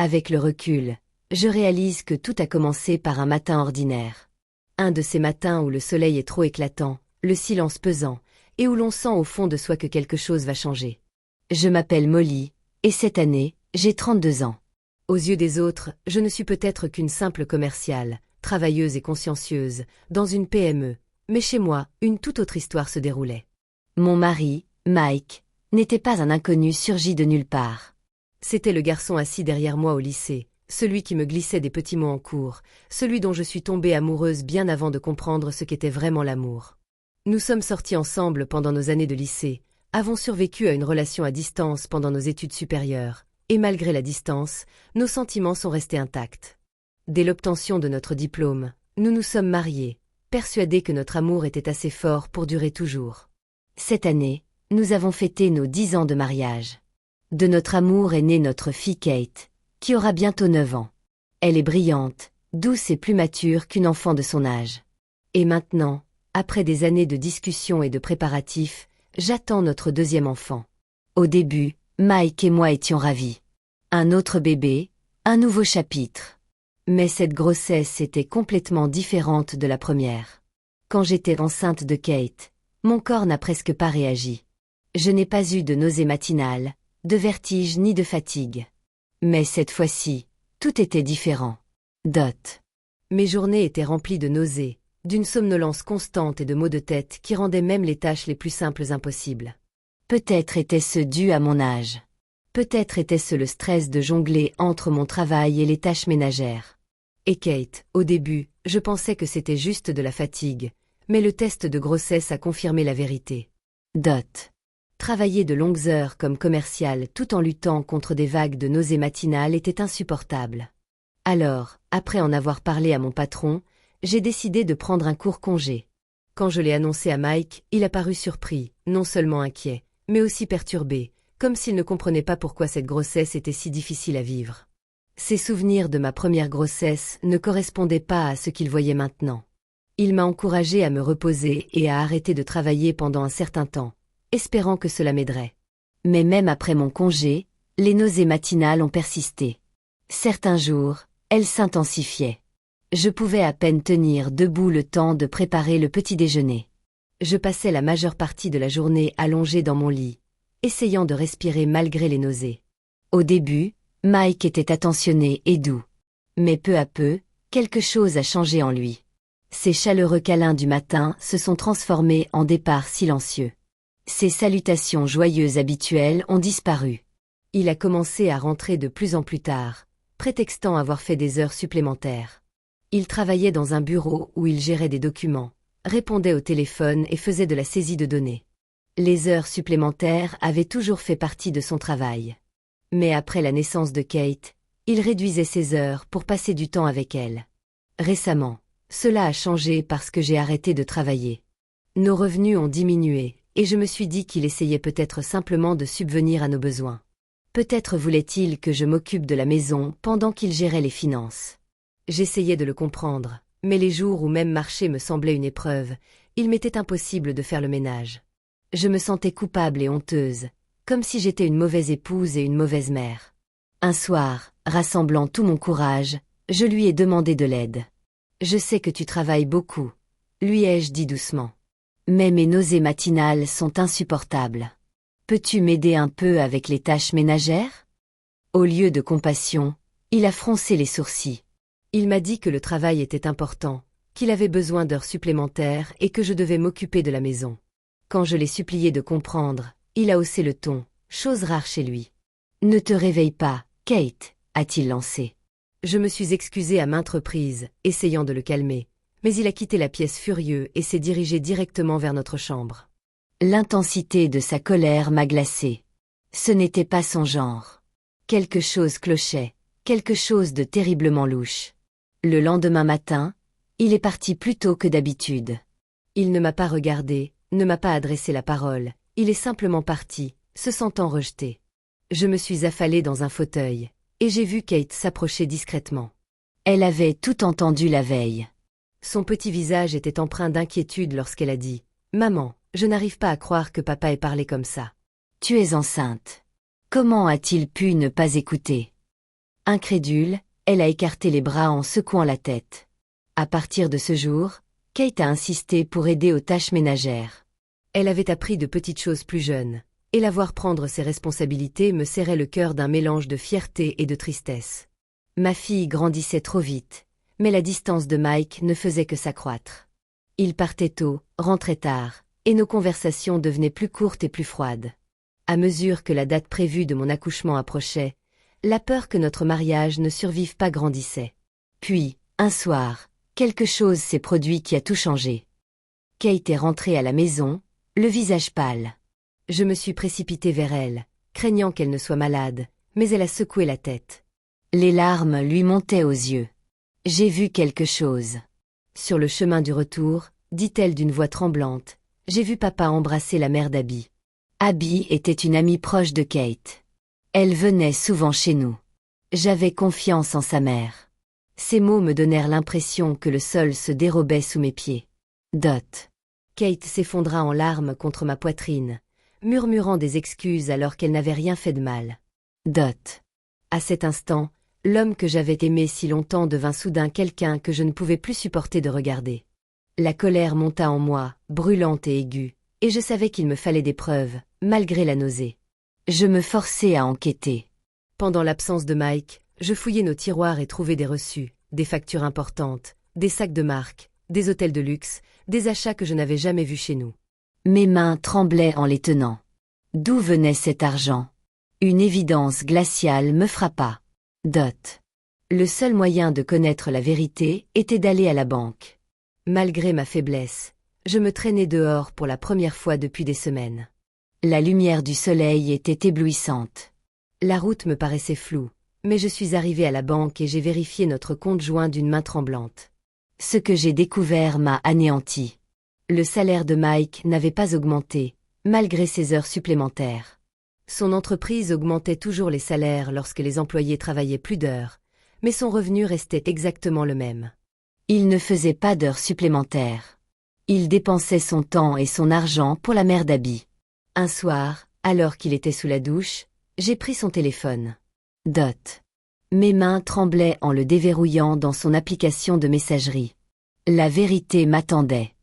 Avec le recul, je réalise que tout a commencé par un matin ordinaire. Un de ces matins où le soleil est trop éclatant, le silence pesant, et où l'on sent au fond de soi que quelque chose va changer. Je m'appelle Molly, et cette année, j'ai 32 ans. Aux yeux des autres, je ne suis peut-être qu'une simple commerciale, travailleuse et consciencieuse, dans une PME, mais chez moi, une toute autre histoire se déroulait. Mon mari, Mike, n'était pas un inconnu surgi de nulle part. C'était le garçon assis derrière moi au lycée, celui qui me glissait des petits mots en cours, celui dont je suis tombée amoureuse bien avant de comprendre ce qu'était vraiment l'amour. Nous sommes sortis ensemble pendant nos années de lycée, avons survécu à une relation à distance pendant nos études supérieures, et malgré la distance, nos sentiments sont restés intacts. Dès l'obtention de notre diplôme, nous nous sommes mariés, persuadés que notre amour était assez fort pour durer toujours. Cette année, nous avons fêté nos 10 ans de mariage. De notre amour est née notre fille Kate, qui aura bientôt 9 ans. Elle est brillante, douce et plus mature qu'une enfant de son âge. Et maintenant, après des années de discussions et de préparatifs, j'attends notre deuxième enfant. Au début, Mike et moi étions ravis. Un autre bébé, un nouveau chapitre. Mais cette grossesse était complètement différente de la première. Quand j'étais enceinte de Kate, mon corps n'a presque pas réagi. Je n'ai pas eu de nausées matinales, de vertige ni de fatigue. Mais cette fois-ci, tout était différent. Mes journées étaient remplies de nausées, d'une somnolence constante et de maux de tête qui rendaient même les tâches les plus simples impossibles. Peut-être était-ce dû à mon âge. Peut-être était-ce le stress de jongler entre mon travail et les tâches ménagères. Et Kate, au début, je pensais que c'était juste de la fatigue, mais le test de grossesse a confirmé la vérité. Travailler de longues heures comme commercial tout en luttant contre des vagues de nausées matinales était insupportable. Alors, après en avoir parlé à mon patron, j'ai décidé de prendre un court congé. Quand je l'ai annoncé à Mike, il a paru surpris, non seulement inquiet, mais aussi perturbé, comme s'il ne comprenait pas pourquoi cette grossesse était si difficile à vivre. Ses souvenirs de ma première grossesse ne correspondaient pas à ce qu'il voyait maintenant. Il m'a encouragé à me reposer et à arrêter de travailler pendant un certain temps, espérant que cela m'aiderait. Mais même après mon congé, les nausées matinales ont persisté. Certains jours, elles s'intensifiaient. Je pouvais à peine tenir debout le temps de préparer le petit déjeuner. Je passais la majeure partie de la journée allongée dans mon lit, essayant de respirer malgré les nausées. Au début, Mike était attentionné et doux. Mais peu à peu, quelque chose a changé en lui. Ses chaleureux câlins du matin se sont transformés en départs silencieux. Ses salutations joyeuses habituelles ont disparu. Il a commencé à rentrer de plus en plus tard, prétextant avoir fait des heures supplémentaires. Il travaillait dans un bureau où il gérait des documents, répondait au téléphone et faisait de la saisie de données. Les heures supplémentaires avaient toujours fait partie de son travail. Mais après la naissance de Kate, il réduisait ses heures pour passer du temps avec elle. Récemment, cela a changé parce que j'ai arrêté de travailler. Nos revenus ont diminué, et je me suis dit qu'il essayait peut-être simplement de subvenir à nos besoins. Peut-être voulait-il que je m'occupe de la maison pendant qu'il gérait les finances. J'essayais de le comprendre, mais les jours où même marcher me semblait une épreuve, il m'était impossible de faire le ménage. Je me sentais coupable et honteuse, comme si j'étais une mauvaise épouse et une mauvaise mère. Un soir, rassemblant tout mon courage, je lui ai demandé de l'aide. « Je sais que tu travailles beaucoup », lui ai-je dit doucement. Mais mes nausées matinales sont insupportables. Peux-tu m'aider un peu avec les tâches ménagères? Au lieu de compassion, il a froncé les sourcils. Il m'a dit que le travail était important, qu'il avait besoin d'heures supplémentaires et que je devais m'occuper de la maison. Quand je l'ai supplié de comprendre, il a haussé le ton, chose rare chez lui. « Ne te réveille pas, Kate », a-t-il lancé. Je me suis excusée à maintes reprises, essayant de le calmer. Mais il a quitté la pièce furieux et s'est dirigé directement vers notre chambre. L'intensité de sa colère m'a glacée. Ce n'était pas son genre. Quelque chose clochait, quelque chose de terriblement louche. Le lendemain matin, il est parti plus tôt que d'habitude. Il ne m'a pas regardé, ne m'a pas adressé la parole, il est simplement parti, se sentant rejeté. Je me suis affalée dans un fauteuil, et j'ai vu Kate s'approcher discrètement. Elle avait tout entendu la veille. Son petit visage était empreint d'inquiétude lorsqu'elle a dit « Maman, je n'arrive pas à croire que papa ait parlé comme ça. Tu es enceinte. Comment a-t-il pu ne pas écouter ?» Incrédule, elle a écarté les bras en secouant la tête. À partir de ce jour, Kate a insisté pour aider aux tâches ménagères. Elle avait appris de petites choses plus jeunes, et la voir prendre ses responsabilités me serrait le cœur d'un mélange de fierté et de tristesse. Ma fille grandissait trop vite, mais la distance de Mike ne faisait que s'accroître. Il partait tôt, rentrait tard, et nos conversations devenaient plus courtes et plus froides. À mesure que la date prévue de mon accouchement approchait, la peur que notre mariage ne survive pas grandissait. Puis, un soir, quelque chose s'est produit qui a tout changé. Kate est rentrée à la maison, le visage pâle. Je me suis précipitée vers elle, craignant qu'elle ne soit malade, mais elle a secoué la tête. Les larmes lui montaient aux yeux. J'ai vu quelque chose. Sur le chemin du retour, dit-elle d'une voix tremblante, j'ai vu papa embrasser la mère d'Abby. Abby était une amie proche de Kate. Elle venait souvent chez nous. J'avais confiance en sa mère. Ces mots me donnèrent l'impression que le sol se dérobait sous mes pieds. Dot. Kate s'effondra en larmes contre ma poitrine, murmurant des excuses alors qu'elle n'avait rien fait de mal. Dot. À cet instant, l'homme que j'avais aimé si longtemps devint soudain quelqu'un que je ne pouvais plus supporter de regarder. La colère monta en moi, brûlante et aiguë, et je savais qu'il me fallait des preuves, malgré la nausée. Je me forçai à enquêter. Pendant l'absence de Mike, je fouillai nos tiroirs et trouvai des reçus, des factures importantes, des sacs de marque, des hôtels de luxe, des achats que je n'avais jamais vus chez nous. Mes mains tremblaient en les tenant. D'où venait cet argent? Une évidence glaciale me frappa. Dot. Le seul moyen de connaître la vérité était d'aller à la banque. Malgré ma faiblesse, je me traînai dehors pour la première fois depuis des semaines. La lumière du soleil était éblouissante. La route me paraissait floue, mais je suis arrivée à la banque et j'ai vérifié notre compte joint d'une main tremblante. Ce que j'ai découvert m'a anéanti. Le salaire de Mike n'avait pas augmenté, malgré ses heures supplémentaires. Son entreprise augmentait toujours les salaires lorsque les employés travaillaient plus d'heures, mais son revenu restait exactement le même. Il ne faisait pas d'heures supplémentaires. Il dépensait son temps et son argent pour la mère d'Abby. Un soir, alors qu'il était sous la douche, j'ai pris son téléphone. Dot. Mes mains tremblaient en le déverrouillant dans son application de messagerie. La vérité m'attendait.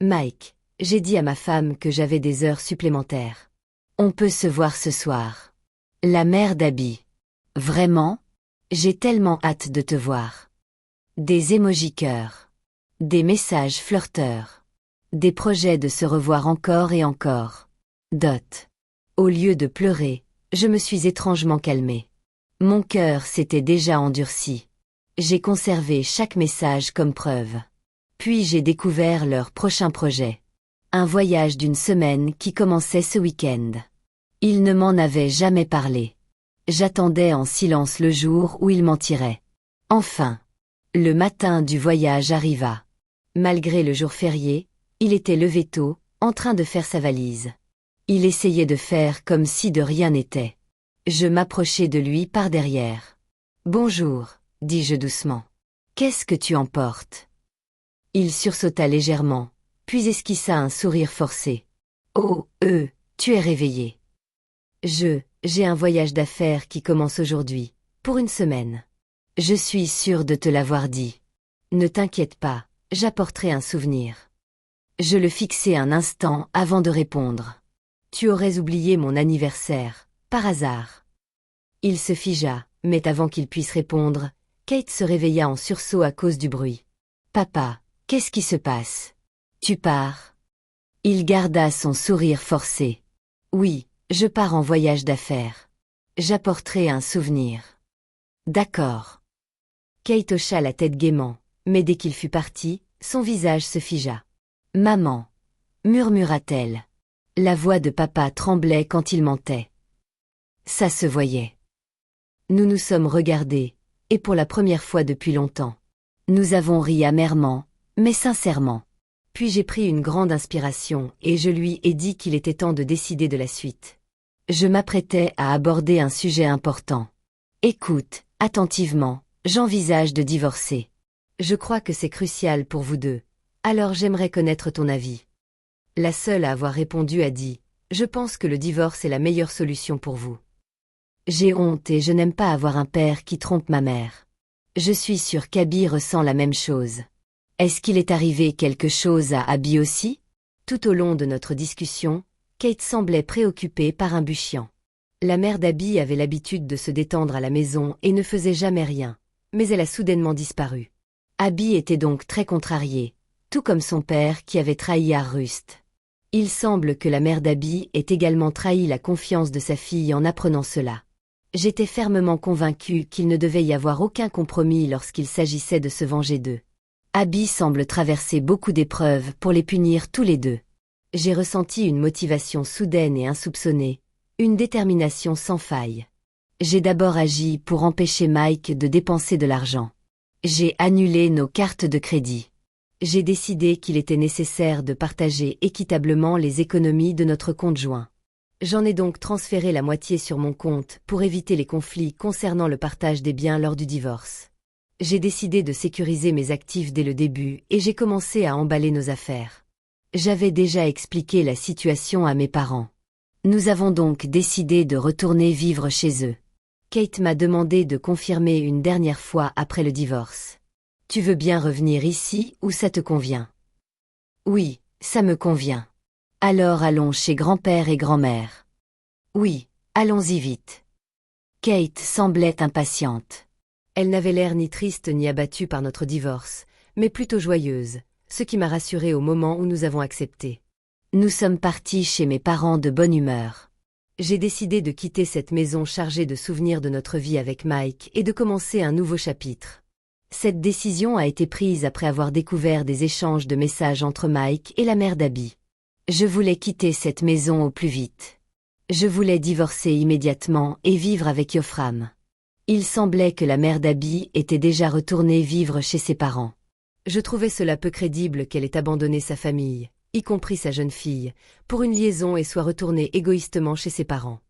Mike, j'ai dit à ma femme que j'avais des heures supplémentaires. On peut se voir ce soir. La mère d'Abby. Vraiment? J'ai tellement hâte de te voir. Des émojis cœurs. Des messages flirteurs. Des projets de se revoir encore et encore. Dot. Au lieu de pleurer, je me suis étrangement calmée. Mon cœur s'était déjà endurci. J'ai conservé chaque message comme preuve. Puis j'ai découvert leur prochain projet. Un voyage d'une semaine qui commençait ce week-end. Ils ne m'en avaient jamais parlé. J'attendais en silence le jour où ils m'en tiraient. Enfin, le matin du voyage arriva. Malgré le jour férié, il était levé tôt, en train de faire sa valise. Il essayait de faire comme si de rien n'était. Je m'approchai de lui par derrière. « Bonjour, dis-je doucement. Qu'est-ce que tu emportes ?» Il sursauta légèrement, puis esquissa un sourire forcé. « Oh, tu es réveillé. »« J'ai un voyage d'affaires qui commence aujourd'hui, pour une semaine. Je suis sûre de te l'avoir dit. Ne t'inquiète pas, j'apporterai un souvenir. » Je le fixai un instant avant de répondre. « Tu aurais oublié mon anniversaire, par hasard. » Il se figea, mais avant qu'il puisse répondre, Kate se réveilla en sursaut à cause du bruit. « Papa, qu'est-ce qui se passe? Tu pars? » Il garda son sourire forcé. « Oui, je pars en voyage d'affaires. J'apporterai un souvenir. »« D'accord. » Kate hocha la tête gaiement, mais dès qu'il fut parti, son visage se figea. « Maman » murmura-t-elle. La voix de papa tremblait quand il mentait. Ça se voyait. Nous nous sommes regardés, et pour la première fois depuis longtemps. Nous avons ri amèrement, mais sincèrement. Puis j'ai pris une grande inspiration et je lui ai dit qu'il était temps de décider de la suite. Je m'apprêtais à aborder un sujet important. Écoute, attentivement, j'envisage de divorcer. Je crois que c'est crucial pour vous deux, alors j'aimerais connaître ton avis. La seule à avoir répondu a dit « Je pense que le divorce est la meilleure solution pour vous. » J'ai honte et je n'aime pas avoir un père qui trompe ma mère. Je suis sûre qu'Abby ressent la même chose. Est-ce qu'il est arrivé quelque chose à Abby aussi? Tout au long de notre discussion, Kate semblait préoccupée par un but chiant. La mère d'Abby avait l'habitude de se détendre à la maison et ne faisait jamais rien, mais elle a soudainement disparu. Abby était donc très contrariée, tout comme son père qui avait trahi Arrust. Il semble que la mère d'Abby ait également trahi la confiance de sa fille en apprenant cela. J'étais fermement convaincue qu'il ne devait y avoir aucun compromis lorsqu'il s'agissait de se venger d'eux. Abby semble traverser beaucoup d'épreuves pour les punir tous les deux. J'ai ressenti une motivation soudaine et insoupçonnée, une détermination sans faille. J'ai d'abord agi pour empêcher Mike de dépenser de l'argent. J'ai annulé nos cartes de crédit. J'ai décidé qu'il était nécessaire de partager équitablement les économies de notre compte joint. J'en ai donc transféré la moitié sur mon compte pour éviter les conflits concernant le partage des biens lors du divorce. J'ai décidé de sécuriser mes actifs dès le début et j'ai commencé à emballer nos affaires. J'avais déjà expliqué la situation à mes parents. Nous avons donc décidé de retourner vivre chez eux. Kate m'a demandé de confirmer une dernière fois après le divorce. Tu veux bien revenir ici ou ça te convient? Oui, ça me convient. Alors allons chez grand-père et grand-mère. Oui, allons-y vite. Kate semblait impatiente. Elle n'avait l'air ni triste ni abattue par notre divorce, mais plutôt joyeuse, ce qui m'a rassurée au moment où nous avons accepté. Nous sommes partis chez mes parents de bonne humeur. J'ai décidé de quitter cette maison chargée de souvenirs de notre vie avec Mike et de commencer un nouveau chapitre. Cette décision a été prise après avoir découvert des échanges de messages entre Mike et la mère d'Abby. Je voulais quitter cette maison au plus vite. Je voulais divorcer immédiatement et vivre avec Yofram. Il semblait que la mère d'Abby était déjà retournée vivre chez ses parents. Je trouvais cela peu crédible qu'elle ait abandonné sa famille, y compris sa jeune fille, pour une liaison et soit retournée égoïstement chez ses parents.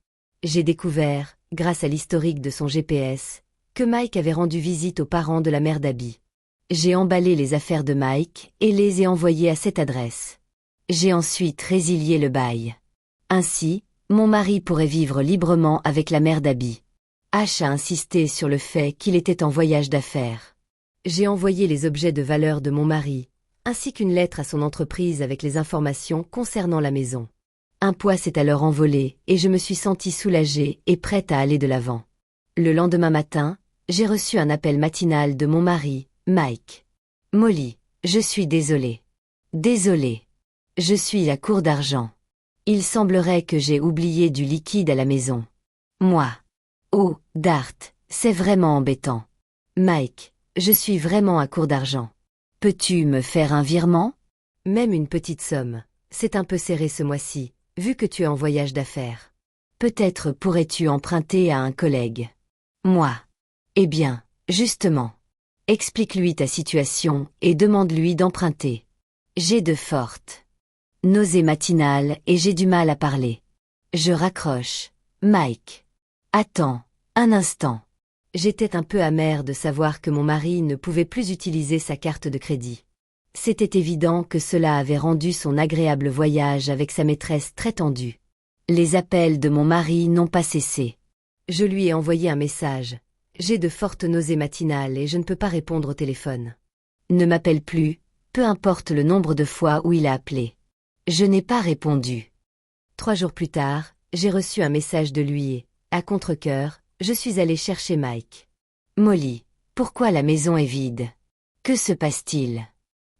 J'ai découvert, grâce à l'historique de son GPS, que Mike avait rendu visite aux parents de la mère d'Abby. J'ai emballé les affaires de Mike et les ai envoyées à cette adresse. J'ai ensuite résilié le bail. Ainsi, mon mari pourrait vivre librement avec la mère d'Abby. Ash a insisté sur le fait qu'il était en voyage d'affaires. J'ai envoyé les objets de valeur de mon mari, ainsi qu'une lettre à son entreprise avec les informations concernant la maison. Un poids s'est alors envolé et je me suis sentie soulagée et prête à aller de l'avant. Le lendemain matin, j'ai reçu un appel matinal de mon mari, Mike. Molly, je suis désolée. Désolée. Je suis à court d'argent. Il semblerait que j'ai oublié du liquide à la maison. Moi. Oh, Dart, c'est vraiment embêtant. Mike, je suis vraiment à court d'argent. Peux-tu me faire un virement? Même une petite somme. C'est un peu serré ce mois-ci, vu que tu es en voyage d'affaires. Peut-être pourrais-tu emprunter à un collègue. Moi. Eh bien, justement. Explique-lui ta situation et demande-lui d'emprunter. J'ai de fortes nausées matinales et j'ai du mal à parler. Je raccroche. Mike. Attends, un instant. J'étais un peu amère de savoir que mon mari ne pouvait plus utiliser sa carte de crédit. C'était évident que cela avait rendu son agréable voyage avec sa maîtresse très tendu. Les appels de mon mari n'ont pas cessé. Je lui ai envoyé un message. J'ai de fortes nausées matinales et je ne peux pas répondre au téléphone. Ne m'appelle plus, peu importe le nombre de fois où il a appelé. Je n'ai pas répondu. 3 jours plus tard, j'ai reçu un message de lui et, à contre-cœur, je suis allée chercher Mike. Molly, pourquoi la maison est vide? Que se passe-t-il?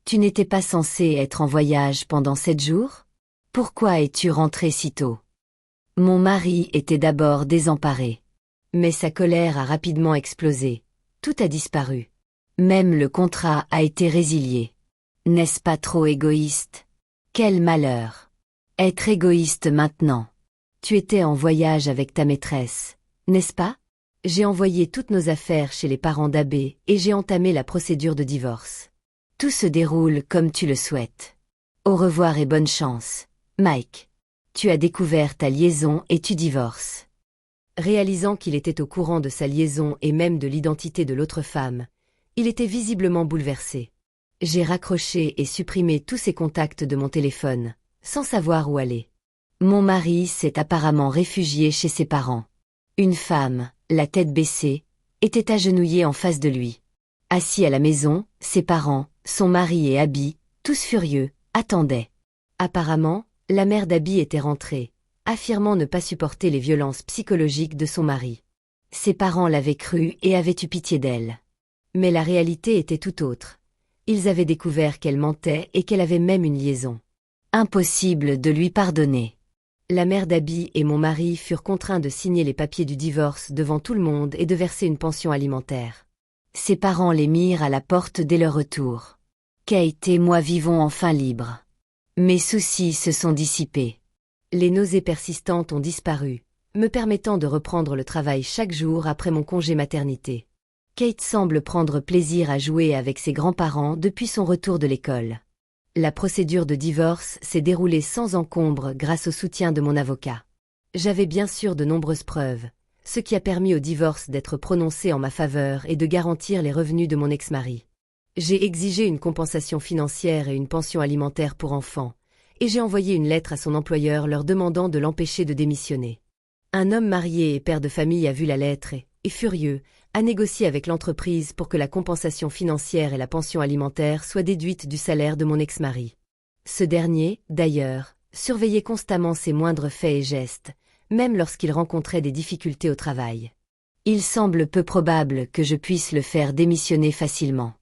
Tu n'étais pas censée être en voyage pendant 7 jours? Pourquoi es-tu rentrée si tôt? Mon mari était d'abord désemparé. Mais sa colère a rapidement explosé. Tout a disparu. Même le contrat a été résilié. N'est-ce pas trop égoïste? Quel malheur! Être égoïste maintenant. Tu étais en voyage avec ta maîtresse, n'est-ce pas? J'ai envoyé toutes nos affaires chez les parents d'Abbé et j'ai entamé la procédure de divorce. Tout se déroule comme tu le souhaites. Au revoir et bonne chance, Mike. Tu as découvert ta liaison et tu divorces. Réalisant qu'il était au courant de sa liaison et même de l'identité de l'autre femme, il était visiblement bouleversé. J'ai raccroché et supprimé tous ses contacts de mon téléphone, sans savoir où aller. Mon mari s'est apparemment réfugié chez ses parents. Une femme, la tête baissée, était agenouillée en face de lui. Assis à la maison, ses parents, son mari et Abby, tous furieux, attendaient. Apparemment, la mère d'Abby était rentrée, affirmant ne pas supporter les violences psychologiques de son mari. Ses parents l'avaient crue et avaient eu pitié d'elle. Mais la réalité était tout autre. Ils avaient découvert qu'elle mentait et qu'elle avait même une liaison. Impossible de lui pardonner. La mère d'Abby et mon mari furent contraints de signer les papiers du divorce devant tout le monde et de verser une pension alimentaire. Ses parents les mirent à la porte dès leur retour. Kate et moi vivons enfin libres. Mes soucis se sont dissipés. Les nausées persistantes ont disparu, me permettant de reprendre le travail chaque jour après mon congé maternité. Kate semble prendre plaisir à jouer avec ses grands-parents depuis son retour de l'école. La procédure de divorce s'est déroulée sans encombre grâce au soutien de mon avocat. J'avais bien sûr de nombreuses preuves, ce qui a permis au divorce d'être prononcé en ma faveur et de garantir les revenus de mon ex-mari. J'ai exigé une compensation financière et une pension alimentaire pour enfants, et j'ai envoyé une lettre à son employeur leur demandant de l'empêcher de démissionner. Un homme marié et père de famille a vu la lettre et furieux, a négocié avec l'entreprise pour que la compensation financière et la pension alimentaire soient déduites du salaire de mon ex-mari. Ce dernier, d'ailleurs, surveillait constamment ses moindres faits et gestes, même lorsqu'il rencontrait des difficultés au travail. Il semble peu probable que je puisse le faire démissionner facilement.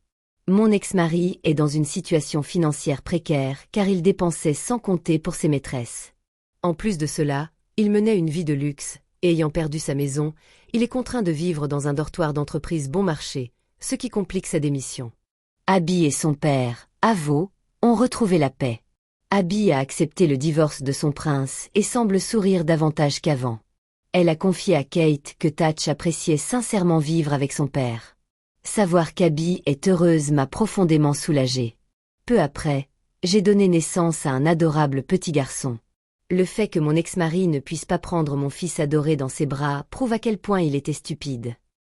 Mon ex-mari est dans une situation financière précaire car il dépensait sans compter pour ses maîtresses. En plus de cela, il menait une vie de luxe, et ayant perdu sa maison, il est contraint de vivre dans un dortoir d'entreprise bon marché, ce qui complique sa démission. Abby et son père, Avo, ont retrouvé la paix. Abby a accepté le divorce de son prince et semble sourire davantage qu'avant. Elle a confié à Kate que Thatch appréciait sincèrement vivre avec son père. Savoir qu'Abby est heureuse m'a profondément soulagée. Peu après, j'ai donné naissance à un adorable petit garçon. Le fait que mon ex-mari ne puisse pas prendre mon fils adoré dans ses bras prouve à quel point il était stupide.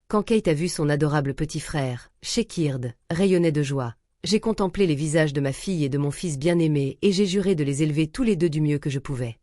Quand Kate a vu son adorable petit frère, Shekird, rayonnait de joie, j'ai contemplé les visages de ma fille et de mon fils bien-aimé et j'ai juré de les élever tous les deux du mieux que je pouvais.